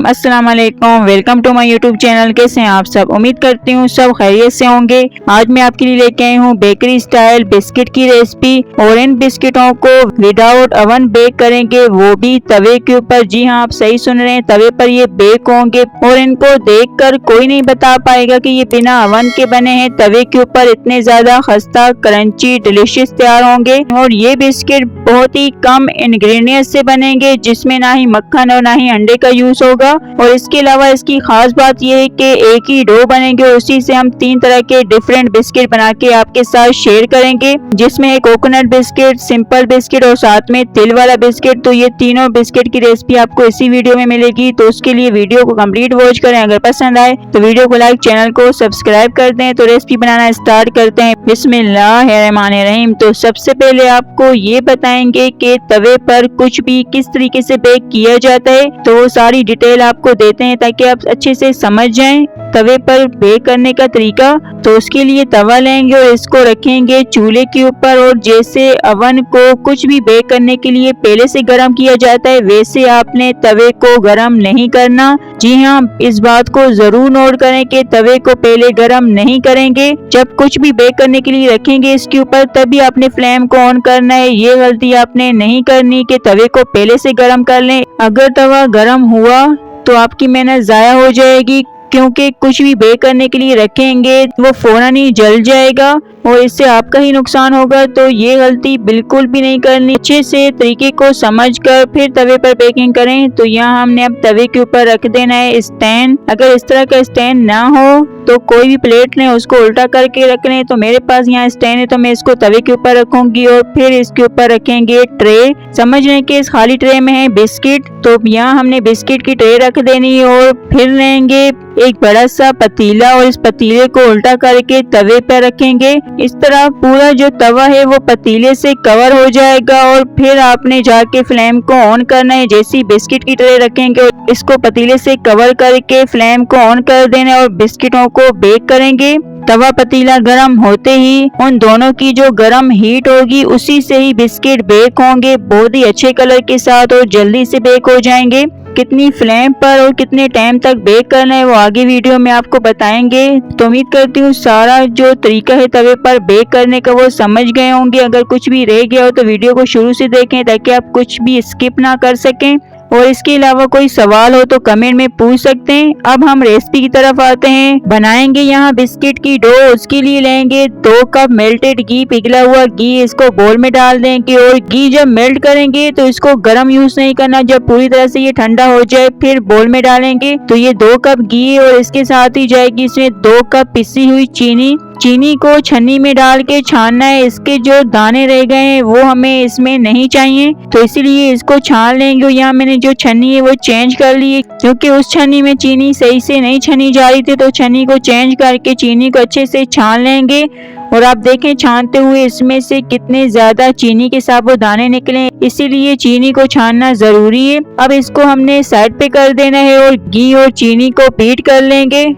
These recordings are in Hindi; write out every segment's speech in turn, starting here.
अस्सलाम वालेकुम, welcome to my YouTube channel. कैसे हैं आप सब? उम्मीद करती हूँ सब खैरियत से होंगे। आज मैं आपके लिए लेके आई हूँ बेकरी स्टाइल बिस्किट की रेसिपी और इन बिस्किटों को विदाउट ओवन बेक करेंगे, वो भी तवे के ऊपर। जी हाँ, आप सही सुन रहे हैं, तवे पर ये बेक होंगे और इनको देखकर कोई नहीं बता पाएगा कि ये बिना ओवन के बने हैं। तवे के ऊपर इतने ज्यादा खस्ता, क्रंची, डिलीशियस तैयार होंगे और ये बिस्किट बहुत ही कम इंग्रेडिएंट से बनेंगे, जिसमें ना ही मक्खन और ना ही अंडे का यूज होगा। और इसके अलावा इसकी खास बात यह है कि एक ही डो बनेंगे और उसी से हम 3 तरह के डिफरेंट बिस्किट बना के आपके साथ शेयर करेंगे, जिसमें एक कोकोनट बिस्किट, सिंपल बिस्किट और साथ में तिल वाला बिस्किट। तो ये तीनों बिस्किट की रेसिपी आपको इसी वीडियो में मिलेगी, तो उसके लिए वीडियो को कंप्लीट वॉच करें। अगर पसंद आए तो वीडियो को लाइक, चैनल को सब्सक्राइब कर दें। तो रेसिपी बनाना स्टार्ट करते हैं। बिस्मिल्लाहिर्रहमानिर्रहीम। तो सबसे पहले आपको ये बताएंगे कि तवे पर कुछ भी किस तरीके से बेक किया जाता है, तो वो सारी डिटेल आपको देते हैं ताकि आप अच्छे से समझ जाएं तवे पर बेक करने का तरीका। तो उसके लिए तवा लेंगे और इसको रखेंगे चूल्हे के ऊपर, और जैसे अवन को कुछ भी बेक करने के लिए पहले से गर्म किया जाता है, वैसे आपने तवे को गर्म नहीं करना। जी हाँ, इस बात को जरूर नोट करें कि तवे को पहले गर्म नहीं करेंगे। जब कुछ भी बेक करने के लिए रखेंगे इसके ऊपर, तभी आपने फ्लेम को ऑन करना है। ये गलती आपने नहीं करनी कि तवे को पहले से गर्म कर लें। अगर तवा गर्म हुआ तो आपकी मेहनत जाया हो जाएगी, क्योंकि कुछ भी बेक करने के लिए रखेंगे वो फौरन ही जल जाएगा और इससे आपका ही नुकसान होगा। तो ये गलती बिल्कुल भी नहीं करनी। अच्छे से तरीके को समझकर फिर तवे पर बेकिंग करें। तो यहाँ हमने अब तवे के ऊपर रख देना है स्टैंड। अगर इस तरह का स्टैंड ना हो तो कोई भी प्लेट लें, उसको उल्टा करके रख लें। तो मेरे पास यहाँ स्टैंड है, तो मैं इसको तवे के ऊपर रखूंगी और फिर इसके ऊपर रखेंगे ट्रे। समझ लें कि इस खाली ट्रे में है बिस्किट, तो यहाँ हमने बिस्किट की ट्रे रख देनी है और फिर लेंगे एक बड़ा सा पतीला और इस पतीले को उल्टा करके तवे पर रखेंगे। इस तरह पूरा जो तवा है वो पतीले से कवर हो जाएगा और फिर आपने जाके फ्लेम को ऑन करना है। जैसी बिस्किट की ट्रे रखेंगे इसको पतीले से कवर करके फ्लेम को ऑन कर देना और बिस्किटों को बेक करेंगे। तवा पतीला गर्म होते ही उन दोनों की जो गर्म हीट होगी उसी से ही बिस्किट बेक होंगे, बहुत ही अच्छे कलर के साथ और जल्दी से बेक हो जाएंगे। कितनी फ्लेम पर और कितने टाइम तक बेक करना है वो आगे वीडियो में आपको बताएंगे। तो उम्मीद करती हूँ सारा जो तरीका है तवे पर बेक करने का वो समझ गए होंगे। अगर कुछ भी रह गया हो तो वीडियो को शुरू से देखें ताकि आप कुछ भी स्किप ना कर सकें, और इसके अलावा कोई सवाल हो तो कमेंट में पूछ सकते हैं। अब हम रेसिपी की तरफ आते हैं। बनाएंगे यहाँ बिस्किट की डो। उसके लिए लेंगे 2 कप मेल्टेड घी, पिघला हुआ घी। इसको बोल में डाल देंगे और घी जब मेल्ट करेंगे तो इसको गर्म यूज नहीं करना, जब पूरी तरह से ये ठंडा हो जाए फिर बोल में डालेंगे। तो ये 2 कप घी और इसके साथ ही जाएगी इसमें 2 कप पिसी हुई चीनी। चीनी को छन्नी में डाल के छानना है। इसके जो दाने रह गए हैं वो हमें इसमें नहीं चाहिए, तो इसीलिए इसको छान लेंगे। यहाँ मैंने जो छन्नी है वो चेंज कर ली है, क्योंकि उस छन्नी में चीनी सही से नहीं छनी जा रही थी। तो छन्नी को चेंज करके चीनी को अच्छे से छान लेंगे और आप देखें छानते हुए इसमें से कितने ज्यादा चीनी के साथ वो दाने निकले, इसीलिए चीनी को छानना जरूरी है। अब इसको हमने साइड पे कर देना है और घी और चीनी को बीट कर लेंगे।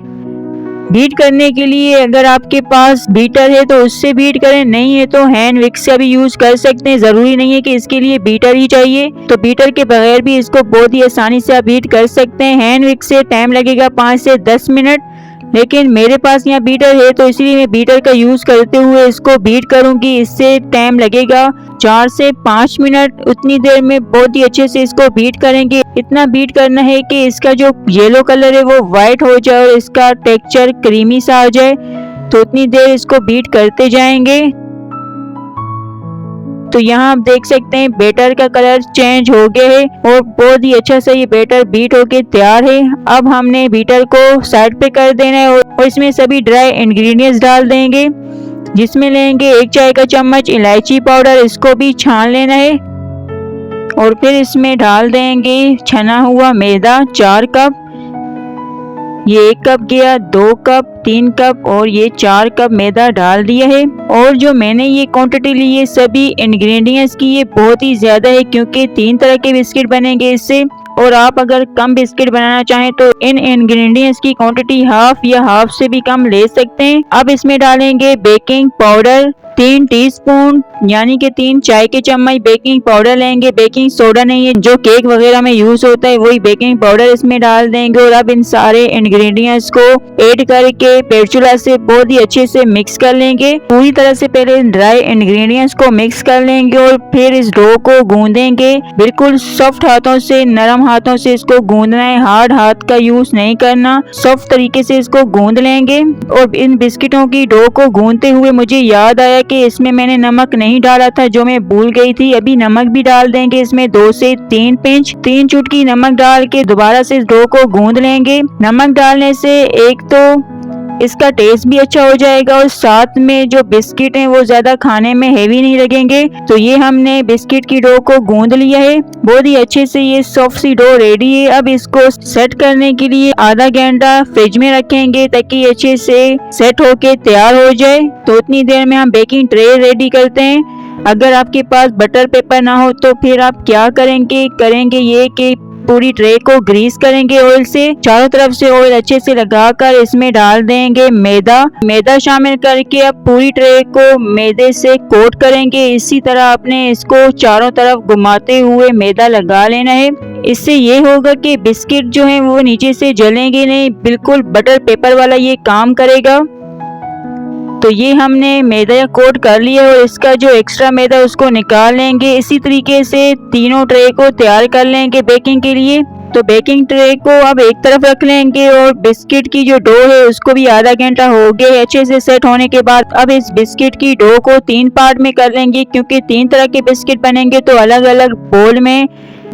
बीट करने के लिए अगर आपके पास बीटर है तो उससे बीट करें, नहीं है तो हैंड विक्स का भी यूज कर सकते हैं। जरूरी नहीं है कि इसके लिए बीटर ही चाहिए, तो बीटर के बगैर भी इसको बहुत ही आसानी से आप बीट कर सकते हैं। हैंड विक्स से टाइम लगेगा 5 से 10 मिनट, लेकिन मेरे पास यहाँ बीटर है तो इसलिए मैं बीटर का यूज करते हुए इसको बीट करूंगी। इससे टाइम लगेगा 4 से 5 मिनट। उतनी देर में बहुत ही अच्छे से इसको बीट करेंगे। इतना बीट करना है कि इसका जो येलो कलर है वो व्हाइट हो जाए और इसका टेक्सचर क्रीमी सा आ जाए। तो उतनी देर इसको बीट करते जाएंगे। तो यहाँ आप देख सकते हैं बैटर का कलर चेंज हो गया है और बहुत ही अच्छा सा ये बैटर बीट होके तैयार है। अब हमने बीटर को साइड पे कर देना है और इसमें सभी ड्राई इंग्रेडिएंट्स डाल देंगे, जिसमें लेंगे 1 चाय का चम्मच इलायची पाउडर। इसको भी छान लेना है और फिर इसमें डाल देंगे छना हुआ मैदा 4 कप। ये 1 कप गया, 2 कप, 3 कप और ये 4 कप मैदा डाल दिया है। और जो मैंने ये क्वांटिटी ली है सभी इंग्रेडिएंट्स की, ये बहुत ही ज्यादा है क्योंकि 3 तरह के बिस्किट बनेंगे इससे। और आप अगर कम बिस्किट बनाना चाहें तो इन इंग्रेडिएंट्स की क्वांटिटी हाफ या हाफ से भी कम ले सकते हैं। अब इसमें डालेंगे बेकिंग पाउडर 3 टीस्पून यानी कि 3 चाय के चम्मच बेकिंग पाउडर लेंगे। बेकिंग सोडा नहीं है, जो केक वगैरह में यूज होता है वही बेकिंग पाउडर इसमें डाल देंगे। और अब इन सारे इंग्रेडिएंट्स को ऐड करके पेचुला से बहुत ही अच्छे से मिक्स कर लेंगे। पूरी तरह से पहले ड्राई इंग्रेडिएंट्स को मिक्स कर लेंगे और फिर इस डो को गूंदेंगे। बिल्कुल सॉफ्ट हाथों से, नरम हाथों से इसको गूंदना है, हार्ड हाथ का यूज नहीं करना। सॉफ्ट तरीके से इसको गूंद लेंगे। और इन बिस्किटों की डो को गूंदते हुए मुझे याद आया कि इसमें मैंने नमक नहीं डाला था, जो मैं भूल गई थी। अभी नमक भी डाल देंगे इसमें 2 से 3 पिंच, 3 चुटकी नमक डाल के दोबारा से इस डो को गूंद लेंगे। नमक डालने से एक तो इसका टेस्ट भी अच्छा हो जाएगा और साथ में जो बिस्किट हैं वो ज्यादा खाने में हेवी नहीं लगेंगे। तो ये हमने बिस्किट की डो को गूंद लिया है बहुत ही अच्छे से। ये सॉफ्ट सी डो रेडी है। अब इसको सेट करने के लिए आधा घंटा फ्रिज में रखेंगे ताकि अच्छे से सेट होके तैयार हो जाए। तो उतनी देर में हम बेकिंग ट्रे रेडी करते हैं। अगर आपके पास बटर पेपर ना हो तो फिर आप क्या करेंगे ये कि पूरी ट्रे को ग्रीस करेंगे ऑयल से। चारों तरफ से ऑयल अच्छे से लगाकर इसमें डाल देंगे मैदा शामिल करके अब पूरी ट्रे को मैदे से कोट करेंगे। इसी तरह आपने इसको चारों तरफ घुमाते हुए मैदा लगा लेना है। इससे ये होगा कि बिस्किट जो है वो नीचे से जलेंगे नहीं, बिल्कुल बटर पेपर वाला ये काम करेगा। तो ये हमने मैदा कोट कर लिया और इसका जो एक्स्ट्रा मैदा उसको निकाल लेंगे। इसी तरीके से तीनों ट्रे को तैयार कर लेंगे बेकिंग के लिए। तो बेकिंग ट्रे को अब एक तरफ रख लेंगे और बिस्किट की जो डो है उसको भी आधा घंटा हो गया अच्छे से सेट होने के बाद अब इस बिस्किट की डो को 3 पार्ट में कर लेंगे, क्योंकि 3 तरह के बिस्किट बनेंगे। तो अलग अलग बोल में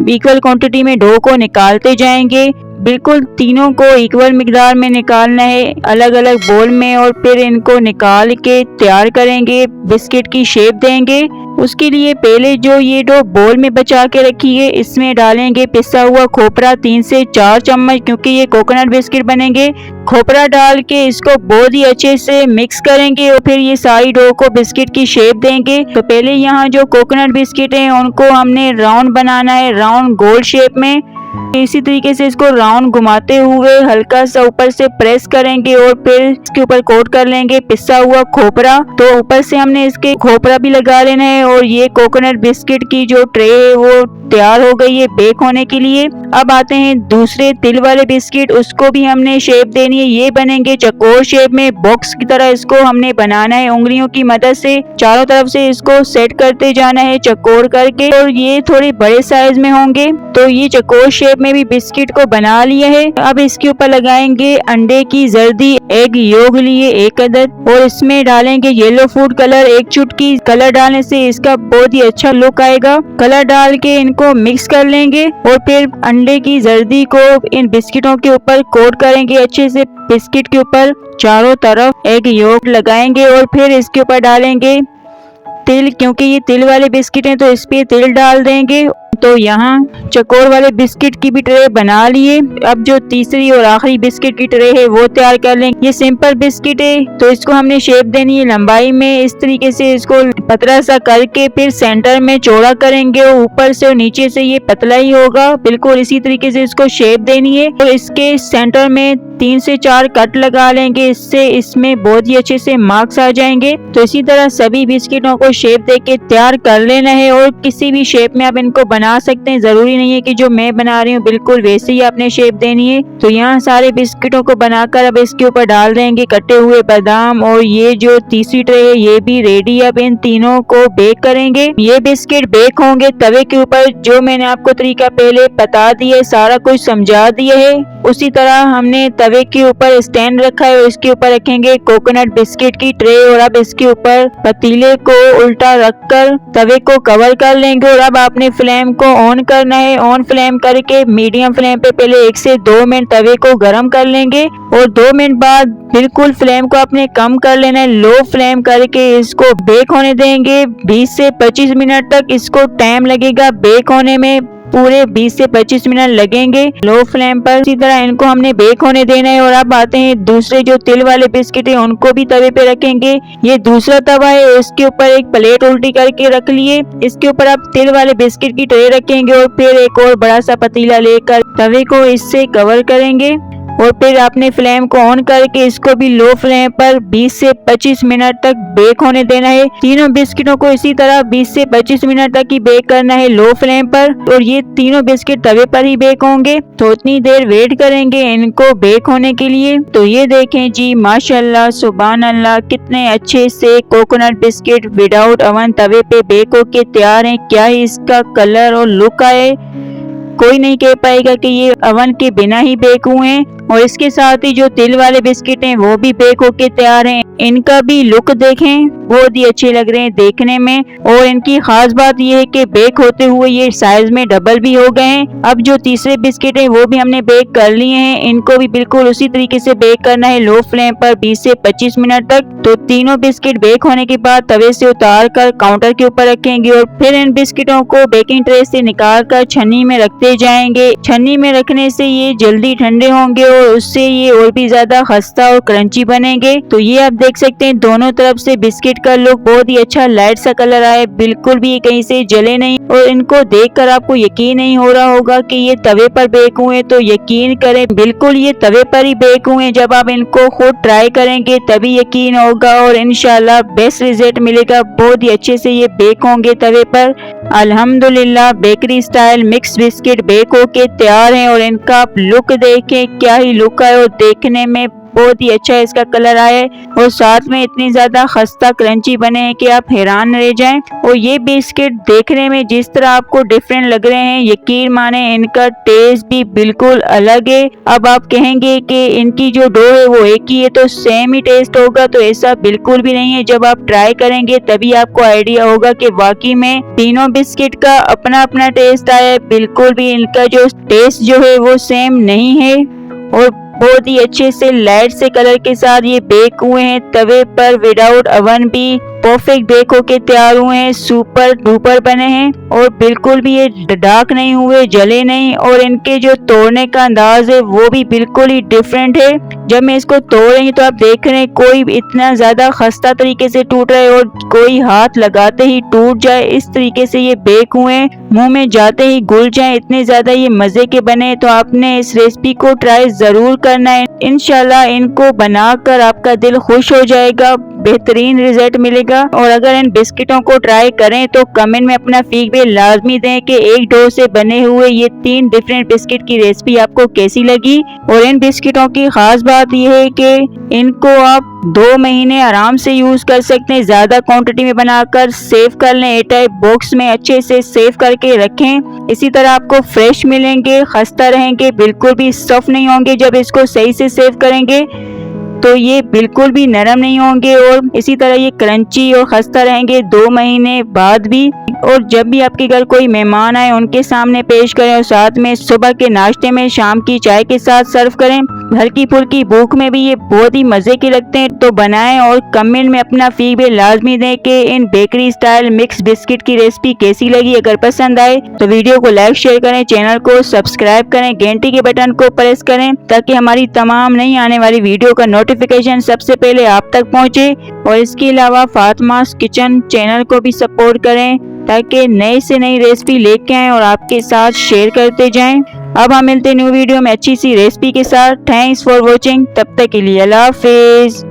इक्वल क्वांटिटी में डो को निकालते जाएंगे। बिल्कुल तीनों को इक्वल मिकदार में निकालना है अलग अलग बोल में और फिर इनको निकाल के तैयार करेंगे, बिस्किट की शेप देंगे। उसके लिए पहले जो ये डो बोल में बचा के रखी है इसमें डालेंगे पिसा हुआ खोपरा 3 से 4 चम्मच, क्योंकि ये कोकोनट बिस्किट बनेंगे। खोपरा डाल के इसको बहुत ही अच्छे से मिक्स करेंगे और फिर ये सारी डो को बिस्किट की शेप देंगे। तो पहले यहाँ जो कोकोनट बिस्किट है उनको हमने राउंड बनाना है, राउंड गोल शेप में। इसी तरीके से इसको राउंड घुमाते हुए हल्का सा ऊपर से प्रेस करेंगे और फिर इसके ऊपर कोट कर लेंगे पिसा हुआ खोपरा। तो ऊपर से हमने इसके खोपरा भी लगा लेना है और ये कोकोनट बिस्किट की जो ट्रे है वो तैयार हो गई है बेक होने के लिए। अब आते हैं दूसरे तिल वाले बिस्किट, उसको भी हमने शेप देनी है। ये बनेंगे चकोर शेप में, बॉक्स की तरह इसको हमने बनाना है। उंगलियों की मदद से चारों तरफ से इसको सेट करते जाना है चकोर करके और ये थोड़े बड़े साइज में होंगे। तो ये चकोर शेप में भी बिस्किट को बना लिया है। अब इसके ऊपर लगाएंगे अंडे की जर्दी, एग योग लिए 1 अदद और इसमें डालेंगे येलो फूड कलर 1 चुटकी। कलर डालने से इसका बहुत ही अच्छा लुक आएगा। कलर डाल के इनको मिक्स कर लेंगे और फिर अंडे की जर्दी को इन बिस्किटों के ऊपर कोट करेंगे अच्छे से। बिस्किट के ऊपर चारों तरफ एग योग लगाएंगे और फिर इसके ऊपर डालेंगे तिल, क्योंकि ये तिल वाले बिस्किट हैं तो इस पे तिल डाल देंगे। तो यहाँ चकोर वाले बिस्किट की भी ट्रे बना लिए। अब जो तीसरी और आखिरी बिस्किट की ट्रे है वो तैयार कर लेंगे। ये सिंपल बिस्किट है तो इसको हमने शेप देनी है लंबाई में। इस तरीके से इसको पतला सा करके फिर सेंटर में चौड़ा करेंगे और ऊपर से और नीचे से ये पतला ही होगा। बिल्कुल इसी तरीके से इसको शेप देनी है और इसके सेंटर में 3 से 4 कट लगा लेंगे। इससे इसमें बहुत ही अच्छे से मार्क्स आ जाएंगे। तो इसी तरह सभी बिस्किटों को शेप देके तैयार कर लेना है और किसी भी शेप में आप इनको बना सकते हैं। जरूरी नहीं है कि जो मैं बना रही हूँ बिल्कुल वैसे ही आपने शेप देनी है। तो यहाँ सारे बिस्किटों को बनाकर अब इसके ऊपर डाल देंगे कटे हुए बादाम और ये जो तीसरी ट्रे है ये भी रेडी। अब इन तीनों को बेक करेंगे। ये बिस्किट बेक होंगे तवे के ऊपर, जो मैंने आपको तरीका पहले बता दिया, सारा कुछ समझा दिया है। उसी तरह हमने तवे के ऊपर स्टैंड रखा है और इसके ऊपर रखेंगे कोकोनट बिस्किट की ट्रे और अब इसके ऊपर पतीले को उल्टा रखकर तवे को कवर कर लेंगे। और अब आपने फ्लेम को ऑन करना है। ऑन फ्लेम करके मीडियम फ्लेम पे पहले 1 से 2 मिनट तवे को गर्म कर लेंगे और 2 मिनट बाद बिल्कुल फ्लेम को आपने कम कर लेना है। लो फ्लेम करके इसको बेक होने देंगे 20 से 25 मिनट तक। इसको टाइम लगेगा बेक होने में, पूरे 20 से 25 मिनट लगेंगे लो फ्लेम पर। इसी तरह इनको हमने बेक होने देना है। और अब आते हैं दूसरे जो तिल वाले बिस्किट है उनको भी तवे पे रखेंगे। ये दूसरा तवा है, इसके ऊपर एक प्लेट उल्टी करके रख लिए। इसके ऊपर आप तिल वाले बिस्किट की ट्रे रखेंगे और फिर एक और बड़ा सा पतीला लेकर तवे को इससे कवर करेंगे और फिर आपने फ्लेम को ऑन करके इसको भी लो फ्लेम पर 20 से 25 मिनट तक बेक होने देना है। तीनों बिस्किटों को इसी तरह 20 से 25 मिनट तक ही बेक करना है लो फ्लेम पर, और ये तीनों बिस्किट तवे पर ही बेक होंगे। तो उतनी देर वेट करेंगे इनको बेक होने के लिए। तो ये देखें जी, माशाल्लाह सुभान अल्लाह, कितने अच्छे से कोकोनट बिस्किट विदाउट ओवन तवे पे बेक होके तैयार हैं। क्या ही इसका कलर और लुक आए, कोई नहीं कह पाएगा कि ये ओवन के बिना ही बेक हुए हैं। और इसके साथ ही जो तिल वाले बिस्किट हैं वो भी बेक होके तैयार हैं। इनका भी लुक देखें, बहुत ही अच्छे लग रहे हैं देखने में। और इनकी खास बात ये है कि बेक होते हुए ये साइज में डबल भी हो गए हैं। अब जो तीसरे बिस्किट हैं वो भी हमने बेक कर लिए हैं। इनको भी बिल्कुल उसी तरीके से बेक करना है लो फ्लेम पर 20 से 25 मिनट तक। तो तीनों बिस्किट बेक होने के बाद तवे से उतार कर काउंटर के ऊपर रखेंगे और फिर इन बिस्किटों को बेकिंग ट्रे से निकाल कर छन्नी में रखते जाएंगे। छन्नी में रखने से ये जल्दी ठंडे होंगे और उससे ये और भी ज्यादा खस्ता और क्रंची बनेंगे। तो ये आप देख सकते हैं दोनों तरफ से बिस्किट का लुक बहुत ही अच्छा लाइट सा कलर आया, बिल्कुल भी ये कहीं से जले नहीं। और इनको देखकर आपको यकीन नहीं हो रहा होगा कि ये तवे पर बेक हुए, तो यकीन करें बिल्कुल ये तवे पर ही बेक हुए। जब आप इनको खुद ट्राई करेंगे तभी यकीन होगा और इंशाल्लाह बेस्ट रिजल्ट मिलेगा। बहुत ही अच्छे से ये बेक होंगे तवे पर। अल्हम्दुलिल्लाह bakery style mix biscuit bake होके तैयार हैं। और इनका आप लुक देखें, क्या ही लुक है, और देखने में बहुत ही अच्छा इसका कलर आया है और साथ में इतनी ज्यादा खस्ता क्रंची बने हैं कि आप हैरान रह जाएं। और ये बिस्किट देखने में जिस तरह आपको डिफरेंट लग रहे हैं, यकीन माने इनका टेस्ट भी बिल्कुल अलग है। अब आप कहेंगे कि इनकी जो डो है वो एक ही है तो सेम ही टेस्ट होगा, तो ऐसा बिल्कुल भी नहीं है। जब आप ट्राई करेंगे तभी आपको आइडिया होगा कि वाकई में तीनों बिस्किट का अपना अपना टेस्ट आया है। बिल्कुल भी इनका जो टेस्ट जो है वो सेम नहीं है। और बहुत ही अच्छे से लाइट से कलर के साथ ये बेक हुए हैं तवे पर विदाउट ओवन भी परफेक्ट बेक होके तैयार हुए हैं। सुपर डुपर बने हैं और बिल्कुल भी ये डार्क नहीं हुए, जले नहीं। और इनके जो तोड़ने का अंदाज है वो भी बिल्कुल ही डिफरेंट है। जब मैं इसको तोड़ रही हूँ तो आप देख रहे हैं कोई इतना ज्यादा खस्ता तरीके से टूट रहा है और कोई हाथ लगाते ही टूट जाए, इस तरीके से ये बेक हुए हैं। मुंह में जाते ही घुल जाए, इतने ज्यादा ये मजे के बने। तो आपने इस रेसिपी को ट्राई जरूर करना है। इंशाल्लाह इनको बनाकर आपका दिल खुश हो जाएगा, बेहतरीन रिजल्ट मिलेगा। और अगर इन बिस्किटों को ट्राई करें तो कमेंट में अपना फीडबैक लाजमी दें कि एक डो से बने हुए ये 3 डिफरेंट बिस्किट की रेसिपी आपको कैसी लगी। और इन बिस्किटों की खास बात यह है कि इनको आप 2 महीने आराम से यूज कर सकते हैं। ज्यादा क्वांटिटी में बनाकर सेव कर लें, एयरटाइट बॉक्स में अच्छे से सेव करके रखें। इसी तरह आपको फ्रेश मिलेंगे, खस्ता रहेंगे, बिल्कुल भी सॉफ्ट नहीं होंगे। जब इसको सही से सेव करेंगे तो ये बिल्कुल भी नरम नहीं होंगे और इसी तरह ये क्रंची और खस्ता रहेंगे 2 महीने बाद भी। और जब भी आपके घर कोई मेहमान आए उनके सामने पेश करें और साथ में सुबह के नाश्ते में, शाम की चाय के साथ सर्व करें। हल्की फुल्की भूख में भी ये बहुत ही मजे के लगते हैं। तो बनाएं और कमेंट में अपना फीडबैक लाजमी दें कि इन बेकरी स्टाइल मिक्स बिस्किट की रेसिपी कैसी लगी। अगर पसंद आए तो वीडियो को लाइक शेयर करें, चैनल को सब्सक्राइब करें, घंटी के बटन को प्रेस करें ताकि हमारी तमाम नई आने वाली वीडियो का नोटिफिकेशन सबसे पहले आप तक पहुंचे। और इसके अलावा फातिमास किचन चैनल को भी सपोर्ट करें ताकि नई से नई रेसिपी लेके आएं और आपके साथ शेयर करते जाएं। अब हम मिलते हैं न्यू वीडियो में अच्छी सी रेसिपी के साथ। Thanks for watching. तब तक के लिए अल्लाह हाफिज।